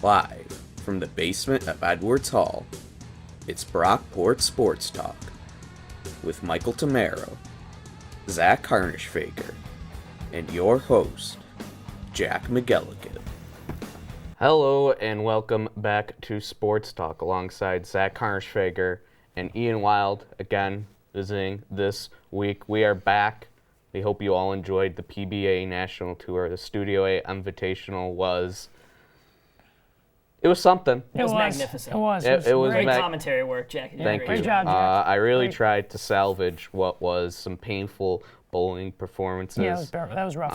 Live from the basement of Edwards Hall, it's Brockport Sports Talk with Michael Tamaro, Zach Harnischfaker, and your host, Jack McGilligan. Hello and welcome back to Sports Talk alongside Zach Harnischfaker and Ian Wild, again visiting this week. We are back. We hope you all enjoyed the PBA National Tour. The Studio A Invitational was something. It was magnificent. It was great commentary work, Jack. Thank you. Great job, Jack. I really tried to salvage what was some painful bowling performances. Yeah, that was rough.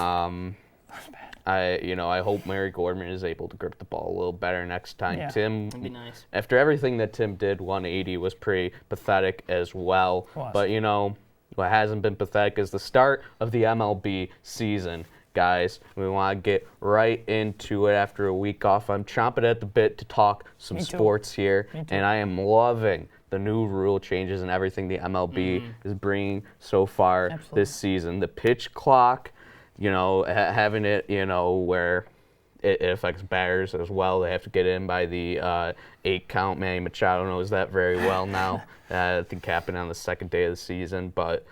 I hope Mary Gorman is able to grip the ball a little better next time. Yeah. Tim, That'd be nice. after everything that Tim did, 180 was pretty pathetic as well. But what hasn't been pathetic is the start of the MLB season. Guys, we want to get right into it after a week off. I'm chomping at the bit to talk some sports here, and I am loving the new rule changes and everything the MLB is bringing so far this season. The pitch clock, having it, where it affects batters as well. They have to get in by the 8 count. Manny Machado knows that very well now. I think happened on the second day of the season, but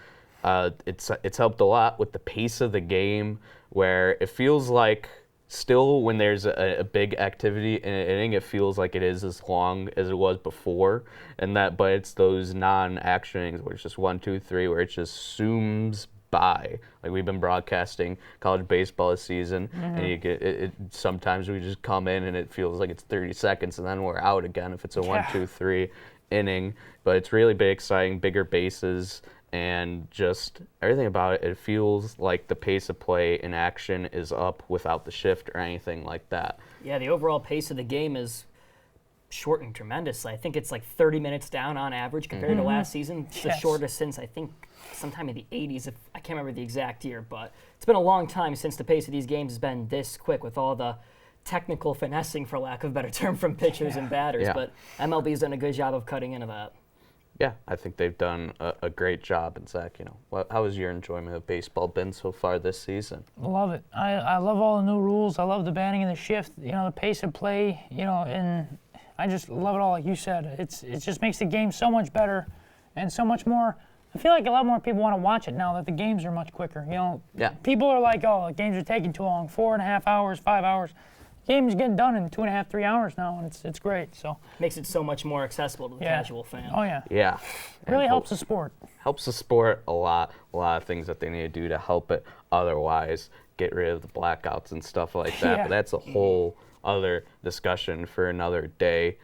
it's helped a lot with the pace of the game, where it feels like still when there's a big activity in an inning, it feels like it is as long as it was before, but it's those non-action innings where it's just 1, 2, 3, where it just zooms by. Like we've been broadcasting college baseball this season, and you get sometimes we just come in and it feels like it's 30 seconds, and then we're out again if it's a 1, 2, 3 inning. But it's really been exciting, bigger bases, and just everything about it. It feels like the pace of play in action is up without the shift or anything like that. Yeah, the overall pace of the game is shortened tremendously. I think it's like 30 minutes down on average compared to last season. It's the shortest since, I think, sometime in the 80s. I can't remember the exact year, but it's been a long time since the pace of these games has been this quick with all the technical finessing, for lack of a better term, from pitchers and batters. Yeah. But MLB's done a good job of cutting into that. Yeah, I think they've done a great job. And Zach, how has your enjoyment of baseball been so far this season? I love it. I love all the new rules. I love the batting and the shift, the pace of play, and I just love it all, like you said. It just makes the game so much better and so much more. I feel like a lot more people want to watch it now that the games are much quicker. People are like, oh, the games are taking too long, 4.5 hours, 5 hours. Game's getting done in 2.5, 3 hours now, and it's great. So makes it so much more accessible to the casual fan. Oh yeah. Yeah. It really helps the sport. Helps the sport a lot. A lot of things that they need to do to help it. Otherwise, get rid of the blackouts and stuff like that. Yeah. But that's a whole other discussion for another day.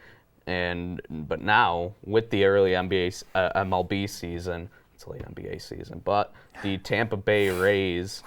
But now with the early MLB season. It's late NBA season, but the Tampa Bay Rays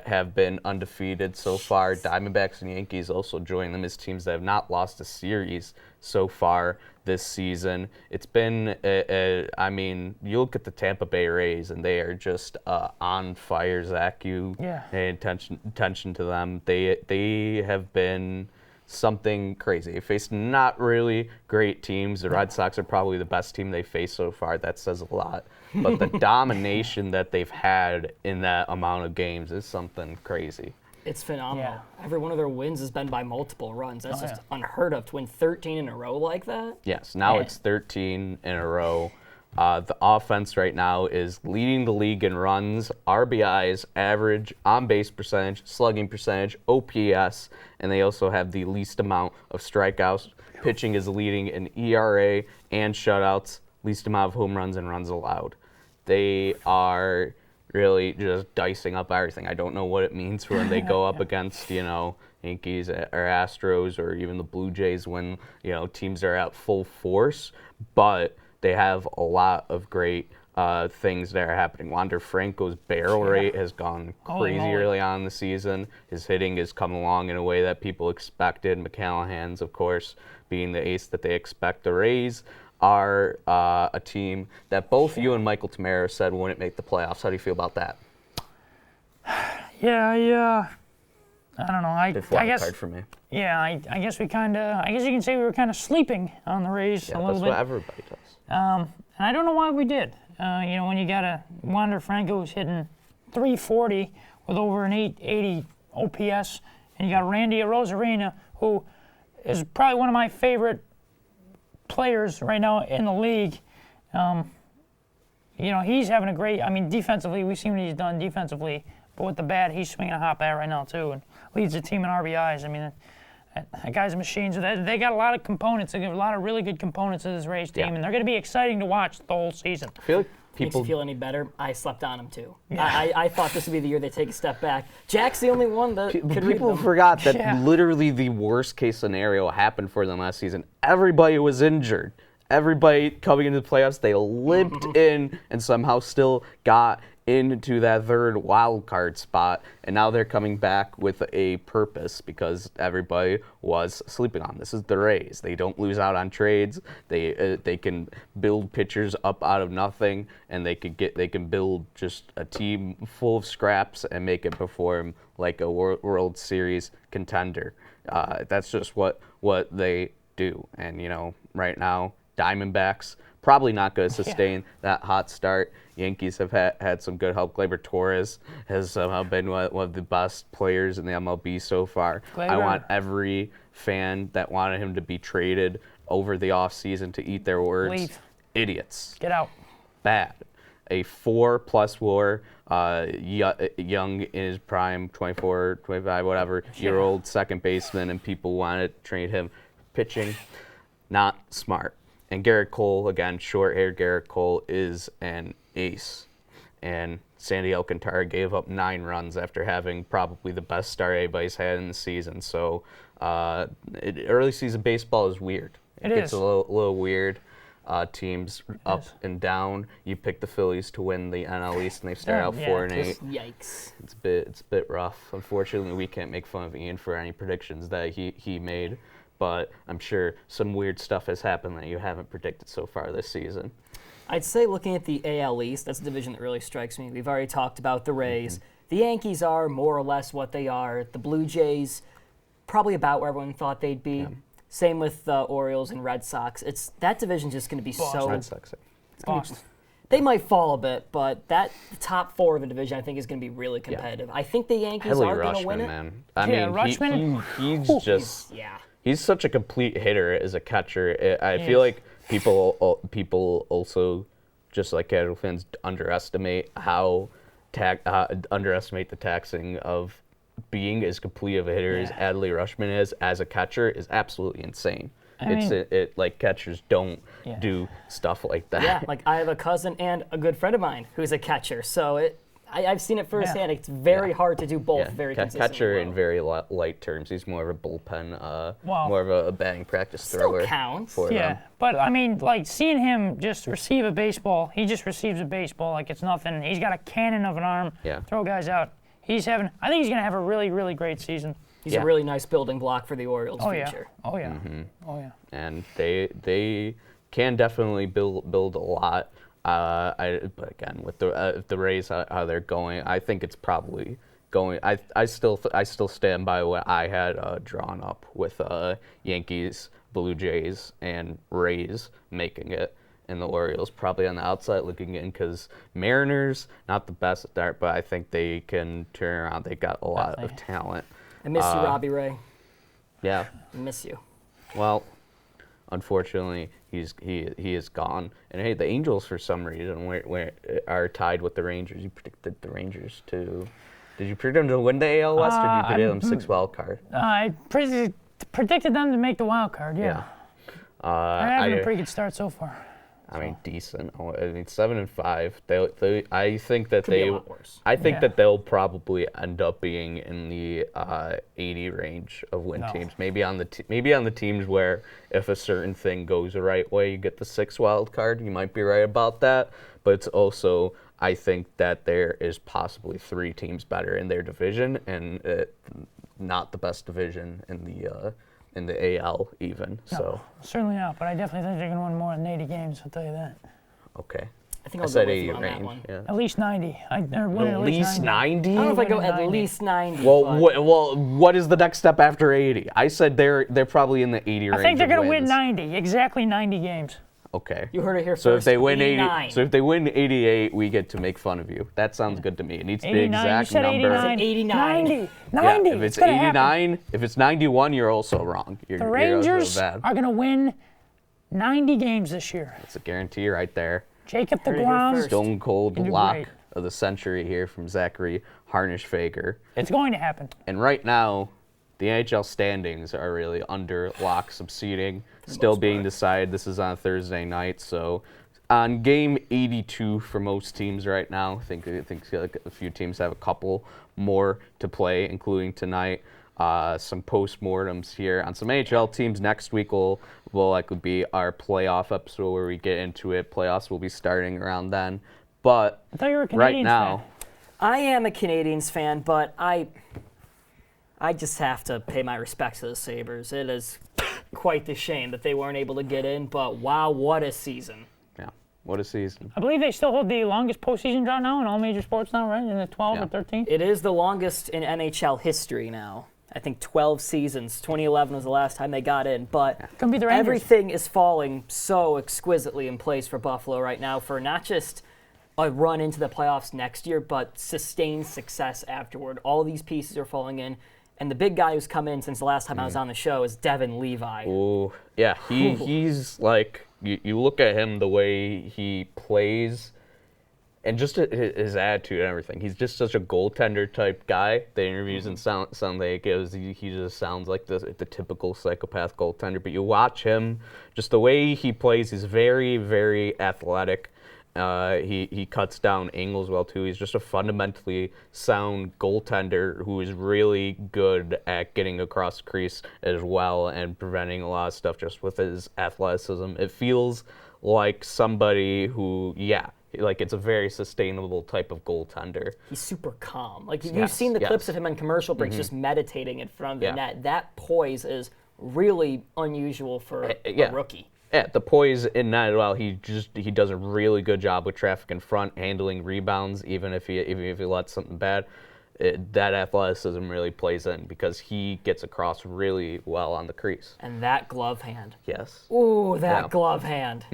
have been undefeated so far. Diamondbacks and Yankees also join them as teams that have not lost a series so far this season. It's been, you look at the Tampa Bay Rays and they are just on fire. Zach, you pay attention to them. They have been something crazy. They faced not really great teams. The Red Sox are probably the best team they faced so far. That says a lot. But the domination that they've had in that amount of games is something crazy. It's phenomenal. Yeah. Every one of their wins has been by multiple runs. That's just unheard of to win 13 in a row like that. Yes, now it's 13 in a row. The offense right now is leading the league in runs, RBIs, average, on-base percentage, slugging percentage, OPS, and they also have the least amount of strikeouts. Pitching is leading in ERA and shutouts, least amount of home runs and runs allowed. They are really just dicing up everything. I don't know what it means when they go up against, Yankees or Astros or even the Blue Jays when, teams are at full force, but they have a lot of great things that are happening. Wander Franco's barrel rate has gone crazy early on in the season. His hitting has come along in a way that people expected. McCallaghan's, of course, being the ace that they expect. The Rays are a team that both you and Michael Tamaro said wouldn't make the playoffs. How do you feel about that? Yeah, I don't know. I guess card for me. Yeah, I guess we I guess you can say we were kind of sleeping on the Rays a little bit. That's what everybody does. And I don't know why we did. When you got a Wander Franco who's hitting 340 with over an 880 OPS, and you got Randy Arozarena who is probably one of my favorite players right now in the league. He's having a great. I mean, defensively, we've seen what he's done defensively, but with the bat, he's swinging a hot bat right now too, and leads the team in RBIs. I mean, that guy's a machine. So they got a lot of components. They got a lot of really good components to this Rays team, and they're going to be exciting to watch the whole season. I feel like Makes you feel any better? I slept on him too. Yeah. I thought this would be the year they take a step back. Jack's the only one that could read People them. forgot that literally the worst case scenario happened for them last season. Everybody was injured. Everybody coming into the playoffs, they limped in and somehow still got into that third wild card spot, and now they're coming back with a purpose because everybody was sleeping on. This is the Rays. They don't lose out on trades. They can build pitchers up out of nothing, and they can build just a team full of scraps and make it perform like a World Series contender. That's just what they do. And right now, Diamondbacks probably not going to sustain that hot start. Yankees have had some good help. Gleyber Torres has somehow been one of the best players in the MLB so far. I want every fan that wanted him to be traded over the offseason to eat their words. Leave. Idiots. Get out. Bad. A 4+ WAR, young in his prime, 24, 25, whatever, year-old second baseman, and people wanted to trade him. Pitching, not smart. And Garrett Cole, again, short-haired Garrett Cole is an ace. And Sandy Alcantara gave up 9 runs after having probably the best start anybody's had in the season. So early season baseball is weird. It gets a little weird. Teams up and down. You pick the Phillies to win the NL East, and they start out 4-8. Yikes! It's a bit rough. Unfortunately, we can't make fun of Ian for any predictions that he made. But I'm sure some weird stuff has happened that you haven't predicted so far this season. I'd say looking at the AL East, that's a division that really strikes me. We've already talked about the Rays. The Yankees are more or less what they are. The Blue Jays, probably about where everyone thought they'd be. Yeah. Same with the Orioles and Red Sox. That division's just going to be so... Red Sox. They might fall a bit, but the top 4 of the division, I think, is going to be really competitive. I think the Yankees are going to win it. Man. I mean, Rutschman. He's just... He's such a complete hitter as a catcher. I feel like people also, just like casual fans, underestimate the taxing of being as complete of a hitter as Adley Rutschman is as a catcher is absolutely insane. Like catchers don't do stuff like that. Yeah, like I have a cousin and a good friend of mine who's a catcher, so I've seen it firsthand. It's very hard to do both very consistently. Catcher in very light terms. He's more of a bullpen, more of a batting practice thrower. Still counts. For them. But I mean, like seeing him just receive a baseball, he just receives a baseball like it's nothing. He's got a cannon of an arm. Throw guys out. I think he's going to have a really, really great season. He's a really nice building block for the Orioles' future. Oh yeah. Mm-hmm. Oh yeah. And they can definitely build a lot. But again, with the Rays, how they're going, I think it's probably going. I still stand by what I had drawn up with Yankees, Blue Jays, and Rays making it, and the Orioles probably on the outside looking in because Mariners not the best start, but I think they can turn around. They got a lot of talent. I miss you, Robbie Ray. Yeah. I miss you. Well, unfortunately, he is gone. And hey, the Angels for some reason are tied with the Rangers. You predicted the Rangers to. Did you predict them to win the AL West, or did you predict them 6 wild card? I predicted them to make the wild card. Yeah. They're having a pretty good start so far. I mean, decent. I mean, 7-5. I think that that they'll probably end up being in the 80 range of win teams. Maybe on the teams where if a certain thing goes the right way, you get the 6th wild card. You might be right about that. But it's also, I think that there is possibly 3 teams better in their division, and not the best division in the AL even. No, so certainly not, but I definitely think they're going to win more than 80 games, I'll tell you that. Okay. I think I'll go with you on that one. Yeah. At least 90. At least 90? I don't know if I go at least 90. Well, what is the next step after 80? I said they're probably in the 80 range. I think they're going to win 90, exactly 90 games. Okay. You heard it here So first. if they win 89. so if they win 88, we get to make fun of you. That sounds good to me. It needs to be 89, you exact said number. 89. 89. 90. 90. Yeah, if it's gonna happen. 89, if it's 91, you're also wrong. You're The also Rangers bad. are going to win 90 games this year. It's a guarantee right there. Jacob Heard it here DeGrom, first. Stone cold do lock great. of the century here from Zachary Harnish-Faker. it's going to happen. And right now, the NHL standings are really under lock subseeding, still being decided. This is on Thursday night, so on game 82 for most teams right now. I think like a few teams have a couple more to play, including tonight. Some postmortems here on some NHL teams. Next week will likely be our playoff episode where we get into it. Playoffs will be starting around then. But I thought you were a right Canadiens now, fan. I am a Canadiens fan, but I just have to pay my respects to the Sabres. It is quite the shame that they weren't able to get in, but wow, what a season. yeah, what a season. I believe they still hold the longest postseason drought now in all major sports now, right? In the 12 Yeah. or 13? It is the longest in NHL history now. I think 12 seasons. 2011 was the last time they got in, but Gonna be the Rangers. everything is falling so exquisitely in place for Buffalo right now for not just a run into the playoffs next year, but sustained success afterward. All these pieces are falling in, and the big guy who's come in since the last time I was on the show is Devin Levi. Oh, yeah, he's like, you look at him, the way he plays, and just his attitude and everything. He's just such a goaltender type guy. The interviews and sound like he just sounds like the typical psychopath goaltender. But you watch him, just the way he plays, he's very, very athletic. He cuts down angles well too. He's just a fundamentally sound goaltender who is really good at getting across the crease as well and preventing a lot of stuff just with his athleticism. It feels like somebody who, like it's a very sustainable type of goaltender. He's super calm. Like you've Yes, seen the yes. clips of him on commercial breaks just meditating in front of the Yeah. net. That poise is really unusual for yeah. a rookie. Yeah, the poise in that as well. He does a really good job with traffic in front, handling rebounds, even if he lets something bad. That athleticism really plays in because he gets across really well on the crease. And that glove hand. Yes. Ooh, that Yeah. glove hand.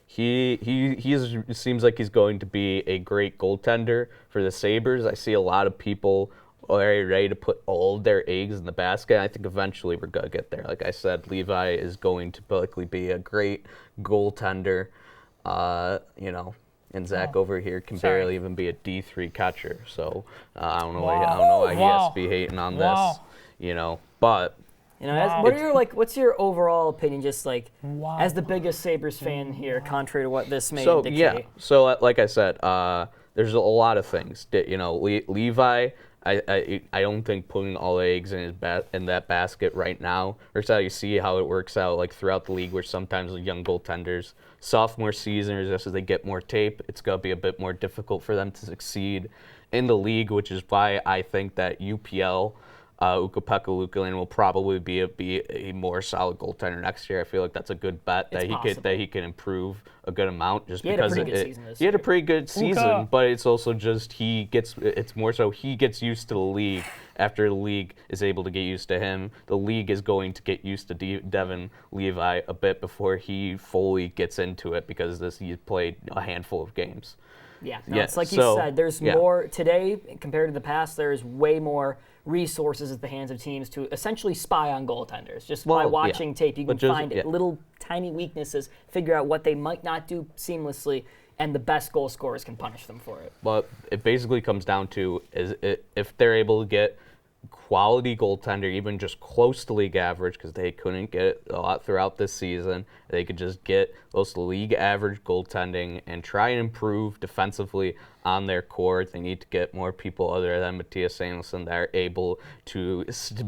He seems like he's going to be a great goaltender for the Sabres. I see a lot of people are ready to put all of their eggs in the basket. I think eventually we're going to get there. Like I said, Levi is going to likely be a great goaltender, and Zach over here can sorry. barely even be a D3 catcher. So I don't know Wow. why he has Wow. to be hating on Wow. this, but You know, Wow. what's your overall opinion? Just like Wow. as the biggest Sabres fan here, contrary to what this may So indicate. yeah, so like I said, there's a lot of things. Levi, I don't think putting all the eggs in in that basket right now. Or how you see how it works out like throughout the league, where sometimes the young goaltenders, sophomore season, or just as they get more tape, it's gonna be a bit more difficult for them to succeed in the league, which is why I think that UPL. Ukko-Pekka Luukkonen will probably be a more solid goaltender next year. I feel like that's a good bet that he can improve a good amount just He had a because pretty good season this he had a year. pretty good season, Ukko. but it's also just he gets used to the league. After the league is able to get used to him, the league is going to get used to Devin Levi a bit before he fully gets into it because he's played a handful of games. Yeah, Yeah, it's like you so, said, there's yeah. more today compared to the past. There's way more resources at the hands of teams to essentially spy on goaltenders. Just by Well, yeah. watching tape, you can But just- find yeah. little tiny weaknesses, figure out what they might not do seamlessly, and the best goal scorers can punish them for it. But it basically comes down to if they're able to get quality goaltender, even just close to league average, because they couldn't get it a lot throughout this season. They could just get close to league average goaltending and try and improve defensively on their core. They need to get more people other than Matthias Samuelsson that are able to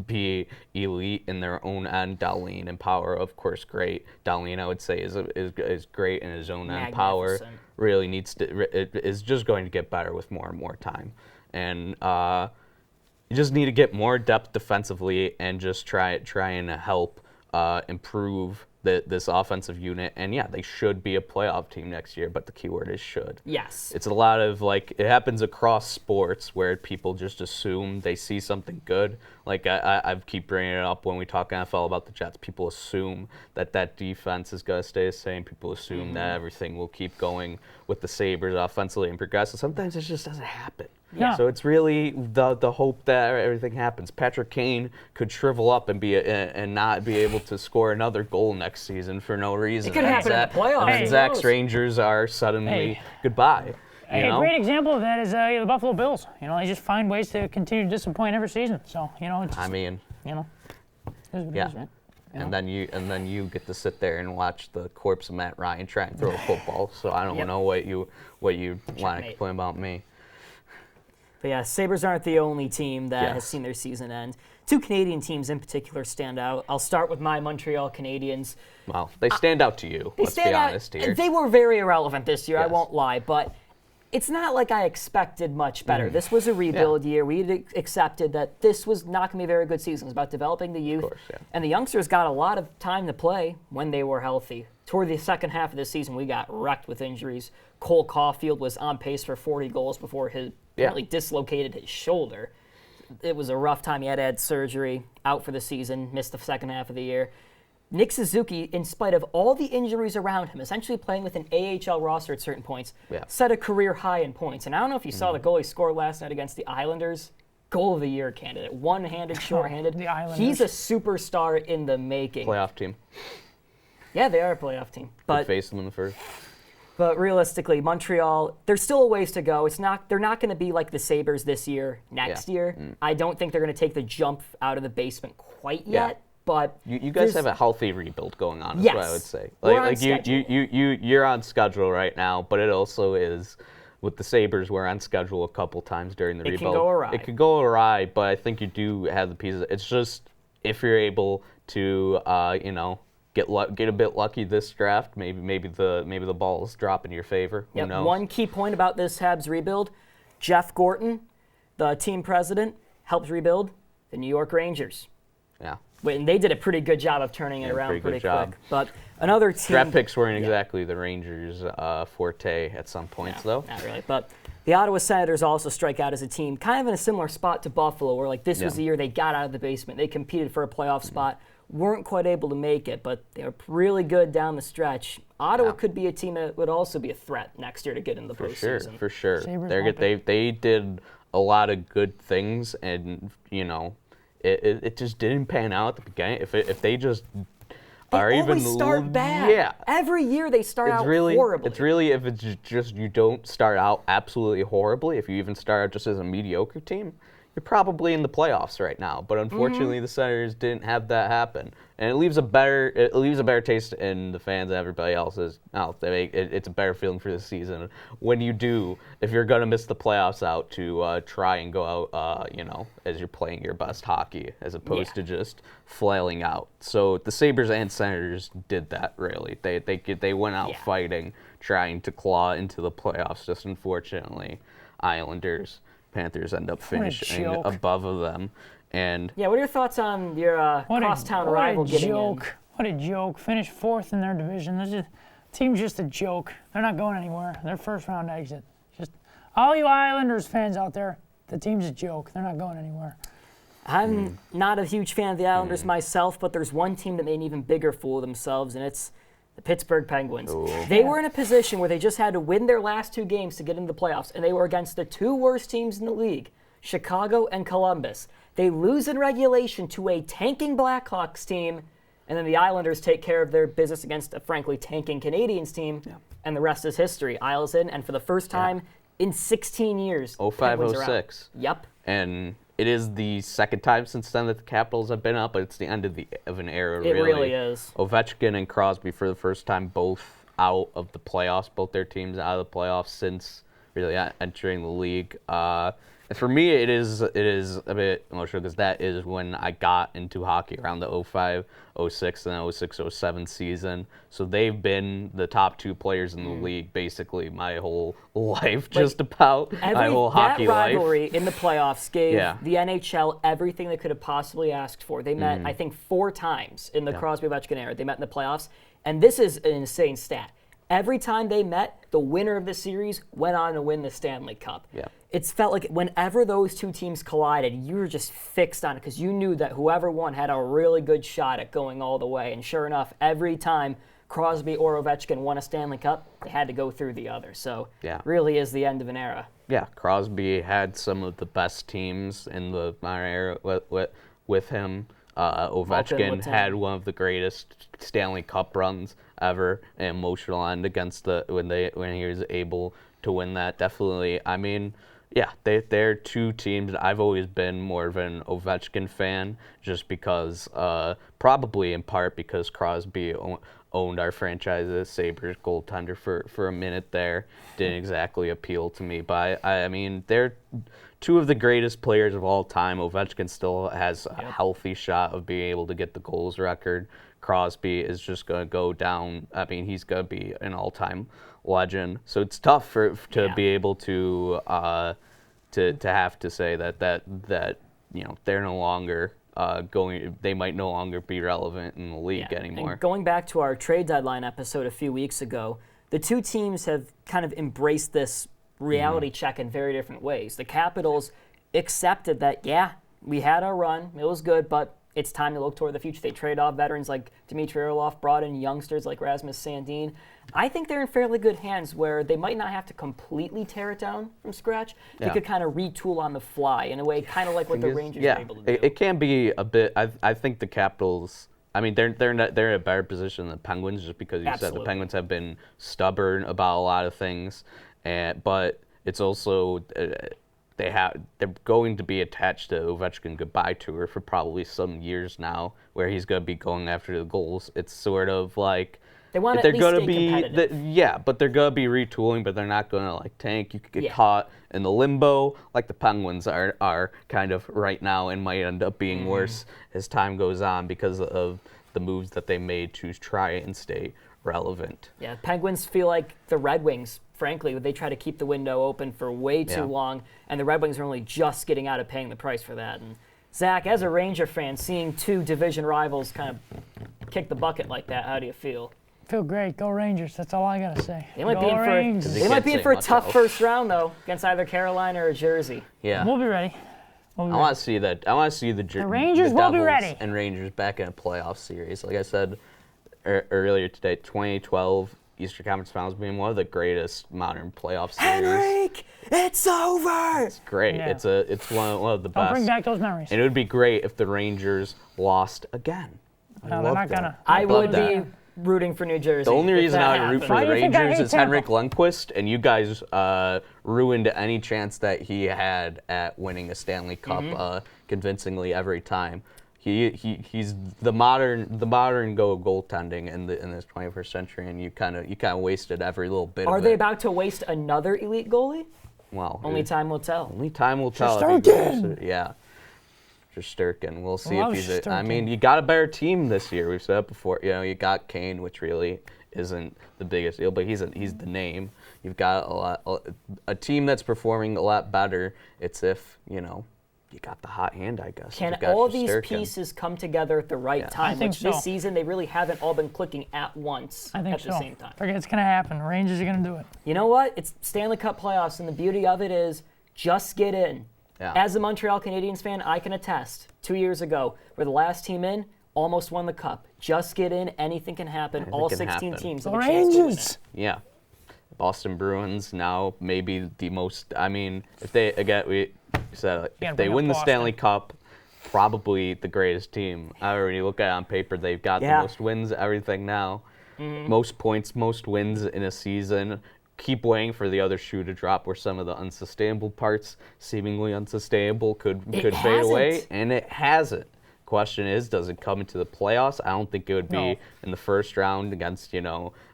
be elite in their own end. Dahlin and Power, of course, great. Dahlin, I would say, is great in his own end. Power Magnificent. really is just going to get better with more and more time. And you just need to get more depth defensively and just try and help improve this offensive unit. And yeah, they should be a playoff team next year, but the key word is should. Yes. It's a lot of it happens across sports where people just assume they see something good Like I keep bringing it up when we talk NFL about the Jets. People assume that defense is going to stay the same. People assume that everything will keep going with the Sabres offensively and progressive. Sometimes it just doesn't happen. Yeah. So it's really the hope that everything happens. Patrick Kane could shrivel up and not be able to score another goal next season for no reason. It could happen in the playoffs. And then Zach's Rangers are suddenly goodbye. A great example of that is the Buffalo Bills. They just find ways to continue to disappoint every season. So it's just, it is what it is, right? And then you get to sit there and watch the corpse of Matt Ryan try and throw a football. So I don't know what you want to complain about me. But yeah, Sabres aren't the only team that has seen their season end. Two Canadian teams in particular stand out. I'll start with my Montreal Canadiens. Well, they stand out to you. Let's be honest here. They were very irrelevant this year, I won't lie, but it's not like I expected much better. This was a rebuild year. We had accepted that this was not going to be a very good season. It was about developing the youth. Of course, and the youngsters got a lot of time to play when they were healthy. Toward the second half of the season, we got wrecked with injuries. Cole Caulfield was on pace for 40 goals before he apparently dislocated his shoulder. It was a rough time. He had had surgery, out for the season, missed the second half of the year. Nick Suzuki, in spite of all the injuries around him, essentially playing with an AHL roster at certain points, set a career high in points. And I don't know if you saw the goal he scored last night against the Islanders. Goal of the year candidate. One-handed, short-handed. The Islanders. He's a superstar in the making. Playoff team. Yeah, they are a playoff team. But face them in the first. But realistically, Montreal, there's still a ways to go. They're not going to be like the Sabres this year, next year. I don't think they're going to take the jump out of the basement quite yet. But you guys have a healthy rebuild going on, is what I would say. You're on schedule right now, but it also is with the Sabres, we're on schedule a couple times during the rebuild. It can go awry. It could go awry, but I think you do have the pieces. It's just if you're able to get a bit lucky this draft, maybe the balls drop in your favor. Who knows? One key point about this Habs rebuild, Jeff Gorton, the team president, helped rebuild the New York Rangers. Yeah. And they did a pretty good job of turning it around pretty quick. But another team... Draft picks weren't exactly the Rangers' forte at some points, though. Not really. But the Ottawa Senators also strike out as a team, kind of in a similar spot to Buffalo, where this was the year they got out of the basement. They competed for a playoff spot, weren't quite able to make it, but they were really good down the stretch. Ottawa could be a team that would also be a threat next year to get in the postseason. For sure. They did a lot of good things, and it just didn't pan out at the beginning. If they just always start bad. Every year they start out horribly. It's really if it's just you don't start out absolutely horribly. If you even start out just as a mediocre team, you're probably in the playoffs right now. But unfortunately, the Senators didn't have that happen, and it leaves a better taste in the fans and everybody else's mouth. It's a better feeling for the season when you do, if you're gonna miss the playoffs out, to try and go out, as you're playing your best hockey, as opposed to just flailing out. So the Sabres and Senators did that really. They went out fighting, trying to claw into the playoffs. Just unfortunately, Islanders, Panthers end up finishing above of them. And what are your thoughts on your crosstown rival getting in? What a joke. Finished fourth in their division. Team's just a joke. They're not going anywhere. Their first round exit. Just all you Islanders fans out there, the team's a joke. They're not going anywhere. I'm not a huge fan of the Islanders myself, but there's one team that made an even bigger fool of themselves, and it's the Pittsburgh Penguins. They were in a position where they just had to win their last two games to get into the playoffs, and they were against the two worst teams in the league, Chicago and Columbus. They lose in regulation to a tanking Blackhawks team, and then the Islanders take care of their business against a frankly tanking Canadiens team, and the rest is history. Isles in, and for the first time in 16 years, 05-06. Yep. And it is the second time since then that the Capitals have been up, but it's the end of an era, really. It really is. Ovechkin and Crosby, for the first time, both out of the playoffs, both their teams out of the playoffs since really entering the league. And for me, it is a bit emotional because that is when I got into hockey, around the 05-06 and 06-07 season. So they've been the top two players in the league basically my whole life, just about my whole hockey life. That rivalry in the playoffs gave the NHL everything they could have possibly asked for. They met, I think, 4 times in the Crosby-Ovechkin era. They met in the playoffs. And this is an insane stat. every time they met, the winner of the series went on to win the Stanley Cup. Yeah. It's felt like whenever those two teams collided, you were just fixed on it because you knew that whoever won had a really good shot at going all the way. And sure enough, every time Crosby or Ovechkin won a Stanley Cup, they had to go through the other. So really is the end of an era. Yeah, Crosby had some of the best teams in the modern era with him. Ovechkin had one of the greatest Stanley Cup runs ever, an emotional end against when he was able to win that. Definitely, I mean, yeah, they're two teams. I've always been more of an Ovechkin fan, just because, probably in part because Crosby owned our franchise's Sabres goaltender for a minute there. Didn't exactly appeal to me, but I mean, they're two of the greatest players of all time. Ovechkin still has a healthy shot of being able to get the goals record. Crosby is just going to go down. I mean, he's going to be an all-time legend. So it's tough to be able to have to say that you know, they're no longer they might no longer be relevant in the league anymore. And going back to our trade deadline episode a few weeks ago, the two teams have kind of embraced this reality check in very different ways. The Capitals accepted that, we had our run, it was good, but it's time to look toward the future. They trade off veterans like Dmitry Orlov, brought in youngsters like Rasmus Sandin. I think they're in fairly good hands where they might not have to completely tear it down from scratch. They could kind of retool on the fly in a way, kind of like what the Rangers were able to do. It can be a bit. I think the Capitals. I mean, they're in a better position than the Penguins, just because you said the Penguins have been stubborn about a lot of things, but it's also. They're going to be attached to Ovechkin goodbye tour for probably some years now, where he's going to be going after the goals. It's sort of like they want to at least stay competitive. But they're going to be retooling, but they're not going to like tank. You could get caught in the limbo like the Penguins are kind of right now, and might end up being worse as time goes on because of the moves that they made to try and stay relevant. Yeah, Penguins feel like the Red Wings. Frankly, they try to keep the window open for way too long, and the Red Wings are only just getting out of paying the price for that. And Zach, as a Ranger fan, seeing two division rivals kind of kick the bucket like that, how do you feel? Feel great. Go Rangers. That's all I got to say. They might be in for a tough first round, though, against either Carolina or Jersey. Yeah. We'll be ready. I want to see that. I want to see the Rangers will be ready. And Rangers back in a playoff series. Like I said earlier today, 2012 Eastern Conference Finals being one of the greatest modern playoff series. Henrik, it's over. It's great. Yeah. It's one of the best. Don't bring back those memories. And it would be great if the Rangers lost again. No, they're not gonna. I would be rooting for New Jersey. The only reason I would root for the Rangers is Tampa? Henrik Lundqvist, and you guys ruined any chance that he had at winning a Stanley Cup convincingly every time. He's the modern goaltending in this 21st century, and you kind of wasted every little bit. Are they about to waste another elite goalie? Well, only time will tell. Only time will tell. Yeah, Shesterkin. We'll see if he's. I mean, you got a better team this year. We've said it before. You know, you got Kane, which really isn't the biggest deal, but he's the name. You've got a team that's performing a lot better. It's if you got the hot hand, I guess. Can all these pieces come together at the right time? Which this season, they really haven't all been clicking at once at the same time. I think it's going to happen. Rangers are going to do it. You know what? It's Stanley Cup playoffs, and the beauty of it is just get in. Yeah. As a Montreal Canadiens fan, I can attest 2 years ago, we're the last team in, almost won the Cup. Just get in. Anything can happen. All 16 teams have a chance to win it. Yeah. Boston Bruins now maybe the most. I mean, if they if they win the Stanley Cup, probably the greatest team. However, when you look at it on paper, they've got the most wins, everything now, most points, most wins in a season. Keep waiting for the other shoe to drop, where some of the unsustainable parts, seemingly unsustainable, could fade away, and it hasn't. Question is, does it come into the playoffs? I don't think it would be in the first round against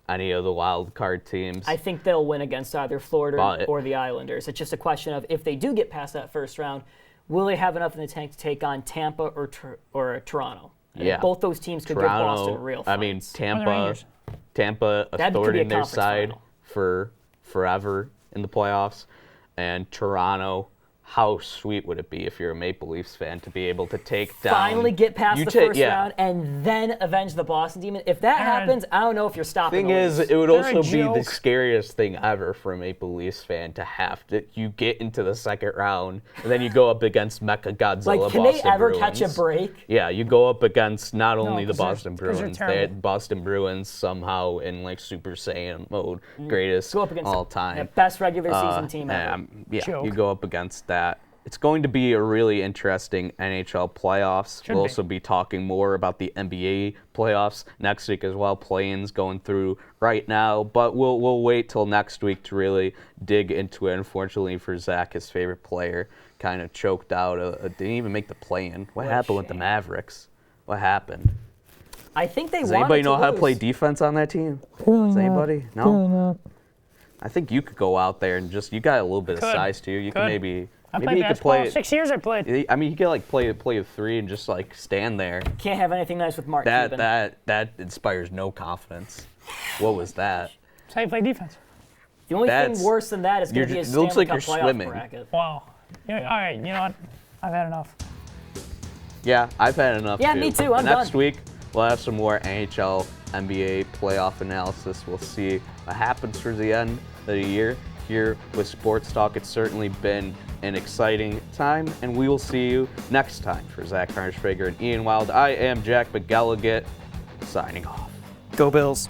any of the wild card teams. I think they'll win against either Florida or the Islanders. It's just a question of if they do get past that first round, will they have enough in the tank to take on Tampa or Toronto? Yeah. Both those teams could give Boston a real fight. I mean, Tampa a thorn in their side for forever in the playoffs, and Toronto how sweet would it be if you're a Maple Leafs fan to be able to take down... Finally get past the first round and then avenge the Boston Demon. If that happens, I don't know if you're stopping Thing the is, Leafs. it would They're also a be the joke. scariest thing ever for a Maple Leafs fan to have to... You get into the second round, and then you go up against Mecha Godzilla Like, can Boston they ever Bruins. catch a break? Yeah, you go up against not only the 'cause they're- Boston 'cause they're Bruins, they terrible. had Boston Bruins somehow in like Super Saiyan mode, greatest Go up against all the time. best regular season team ever. Yeah, Joke. you go up against that. It's going to be a really interesting NHL playoffs. Should We'll be. also be talking more about the NBA playoffs next week as well. Play-ins going through right now, but we'll wait till next week to really dig into it. Unfortunately for Zach, his favorite player kind of choked out. Didn't even make the play-in. What a happened with the shame. Mavericks? What happened? I think they Does wanted anybody know to how to lose. play defense on that team? Does anybody? No. I think you could go out there and you got a little bit of Could. size too. You Could. can maybe I you played could basketball. play. 6 years I played. I mean, you could like play a three and just like stand there. Can't have anything nice with Mark Cuban. That inspires no confidence. What was that? That's how you play defense. The only That's- thing worse than that is going to be a it looks Stanley like Cup you're playoff swimming. bracket. Wow. Yeah, all right, you know what? I've had enough. Yeah, I've had enough. Yeah, too. me too, I'm Next done. week we'll have some more NHL, NBA playoff analysis. We'll see what happens for the end of the year here with Sports Talk. It's certainly been an exciting time, and we will see you next time. For Zach Harnishfager and Ian Wild, I am Jack McGilligan, signing off. Go Bills.